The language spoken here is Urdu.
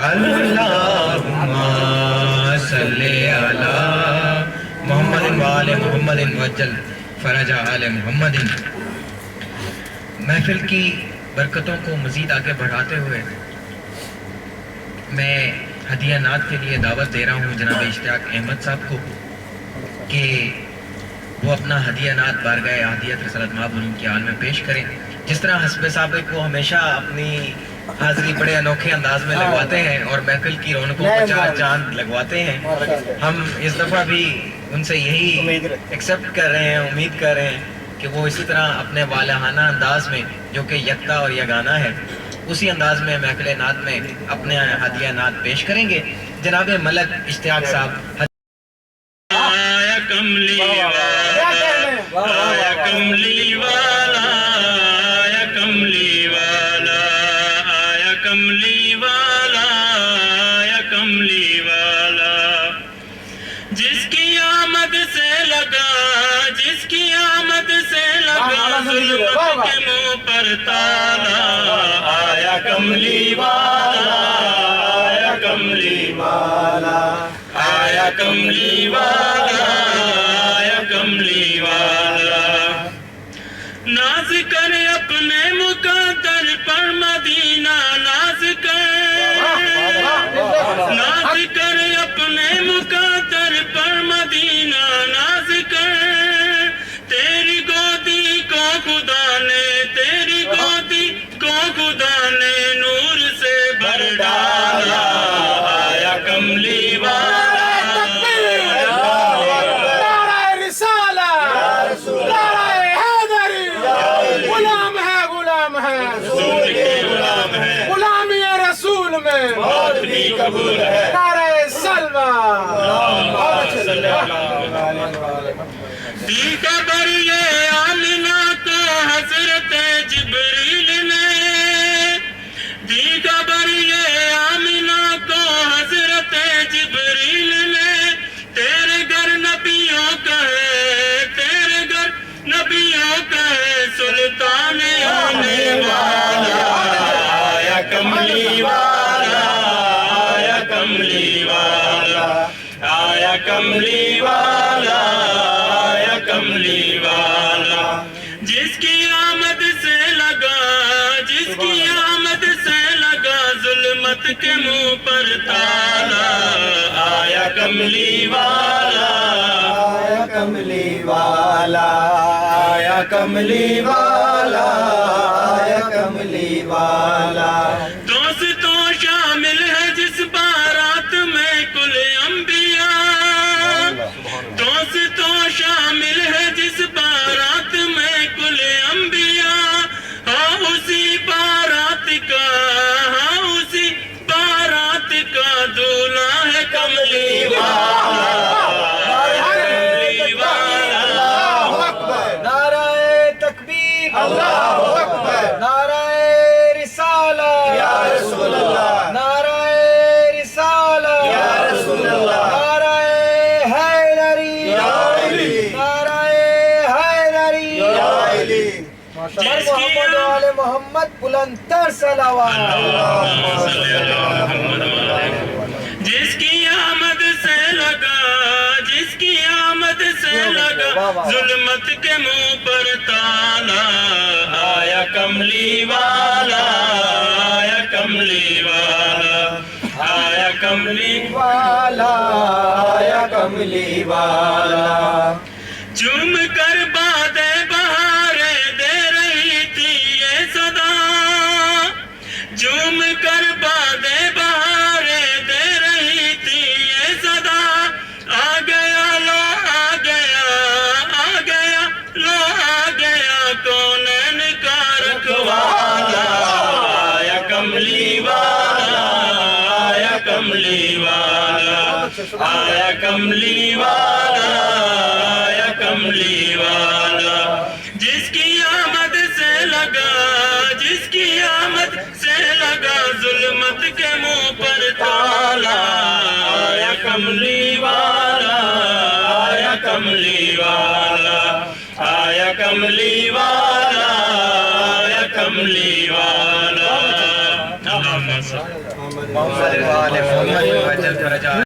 اللہم صلی علی محمد وآل محمد وجل فرج آل محمد۔ محفل کی برکتوں کو مزید آگے بڑھاتے ہوئے میں ہدیہ نعت کے لیے دعوت دے رہا ہوں جناب اشتیاق احمد صاحب کو کہ وہ اپنا ہدیہ نعت بارگاہ احدیت رسالت مآب علوم کی حال میں پیش کریں۔ جس طرح حسب ثابت کو ہمیشہ اپنی حاضری بڑے انوکھے انداز میں لگواتے ہیں اور محفل کی رونقوں کو چار چاند لگواتے ہیں، ہم اس دفعہ بھی ان سے یہی ایکسیپٹ کر رہے ہیں، امید کر رہے ہیں کہ وہ اسی طرح اپنے والہانہ انداز میں جو کہ یکتا اور یگانہ ہے اسی انداز میں محفل نعت میں اپنے ہدیہ نعت پیش کریں گے۔ جناب ملک اشتیاق صاحب۔ آیا کملی والا، آیا کملی والا، آیا کملی والا، آیا کملی والا، آیا کملی والا، جس کی آمد سے لگا، جس کی آمد سے لگا ظلمت کے منہ پر تالا، آیا کملی والا، آیا کملی والا، آیا کملی والا، آیا کملی والا، ناز کر اپنے مقدر پر مدینہ، ناز کر، ناز کر اپنے مقدر پر مدینہ، ناز کر، تیری گودی کو خدا نے، تیری گودی کو خدا نے نور سے بھر ڈالا، آیا کملی والا، بہت بھی قبول ہے، نعرہ سلوہ۔ دی خبر یہ آمنہ کو حضرت جبریل نے، دی خبر یہ آمنہ کو حضرت جبریل نے، تیرے گھر نبیوں کا ہے، تیرے گھر نبیوں کا ہے سلطان ہونے والا، آیا کملی والا، آیا کملی والا، آیا کملی والا، آیا کملی والا، جس کی آمد سے لگا، جس کی آمد سے لگا ظلمت کے منہ پر تالا، آیا کملی والا، آیا کملی والا، آیا کملی والا، آیا کملی والا، دوستوں شامل ہے جس بارات میں کل انبیاء، دوستوں شامل ہے جس بارات میں کل انبیاء، ہاں اسی بارات کا، ہاں اسی بارات کا دولہا ہے کملی والا، کملی والا، نعرہ تکبیر، اللہ اکبر، نعرہ رسالہ، یا رسول اللہ، نعرہ رسالہ، یا رسول اللہ، نعرہ حیدری، یا علی، نعرہ حیدری، یا علی، محمد و آل محمد بلند تر صلوات، جس کی آمد سے لگا، جس کی آمد سے لگا ظلمت کے منہ پر تالا، آیا کملی والا، آیا کملی والا، آیا کملی والا، آیا کملی والا، جھوم کر بادے بہارے دے رہی تھی یہ صدا، جھوم کر بادے بہارے دے رہی تھی یہ صدا، آ گیا لو آ گیا، آ گیا لو آ گیا کونین کا رکھوالا، آیا کملی والا، آیا کملی والا، آیا کملی والا، آیا کملی والا، جس کی آمد سے لگا، جس کی آمد سے لگا ظلمت کے منہ پر تالا، آیا کملی والا، آیا کملی والا، آیا کملی والا، آیا کملی والا، محمد وآل محمد وعجل فرجا